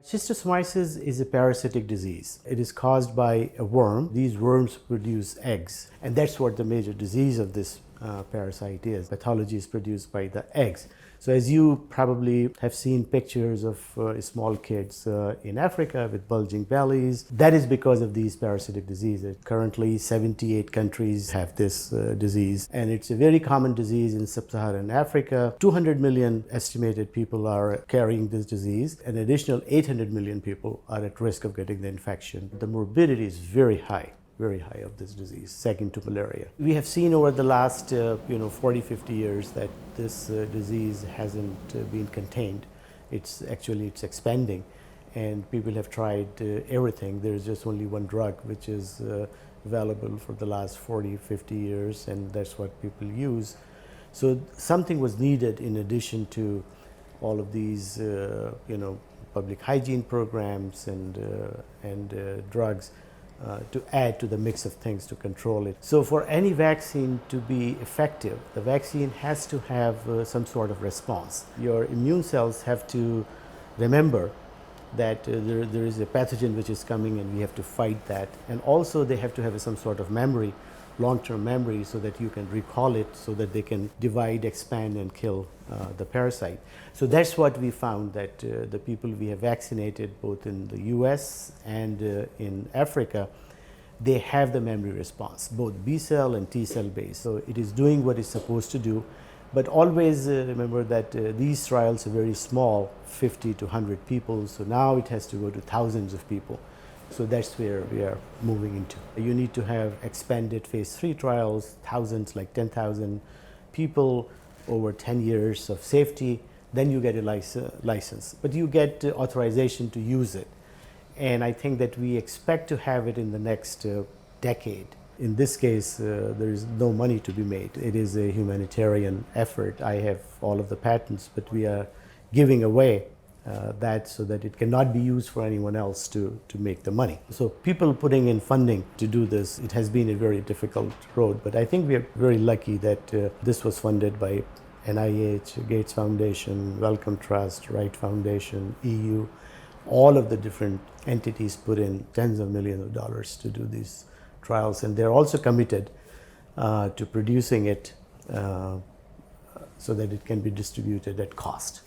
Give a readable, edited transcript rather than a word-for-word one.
Schistosomiasis is a parasitic disease. It is caused by a worm. These worms produce eggs, and that's what the major disease of this parasite is. Pathology is produced by the eggs. So as you probably have seen pictures of small kids in Africa with bulging bellies, that is because of these parasitic diseases. Currently 78 countries have this disease, and it's a very common disease in sub-Saharan Africa. 200 million estimated people are carrying this disease. An additional 800 million people are at risk of getting the infection. The morbidity is very high of this disease, second to malaria. We have seen over the last 40, 50 years that this disease hasn't been contained. It's expanding, and people have tried everything. There's just only one drug which is available for the last 40, 50 years, and that's what people use. So something was needed in addition to all of these public hygiene programs and drugs to add to the mix of things to control it. So for any vaccine to be effective, the vaccine has to have some sort of response. Your immune cells have to remember that there is a pathogen which is coming and we have to fight that. And also they have to have some sort of memory, long-term memory, so that you can recall it, so that they can divide, expand, and kill the parasite. So that's what we found, that the people we have vaccinated both in the US and in Africa, they have the memory response, both B cell and T cell based. So it is doing what it's supposed to do. But always remember that these trials are very small, 50 to 100 people. So now it has to go to thousands of people. So that's where we are moving into. You need to have expanded phase 3 trials, thousands, like 10,000 people over 10 years of safety. Then you get a license, but you get authorization to use it. And I think that we expect to have it in the next decade. In this case, there is no money to be made. It is a humanitarian effort. I have all of the patents, but we are giving away that so that it cannot be used for anyone else to make the money. So people putting in funding to do this, it has been a very difficult road, but I think we are very lucky that this was funded by NIH, Gates Foundation, Wellcome Trust, Wright Foundation, EU. All of the different entities put in tens of millions of dollars to do these trials, and they're also committed to producing it so that it can be distributed at cost.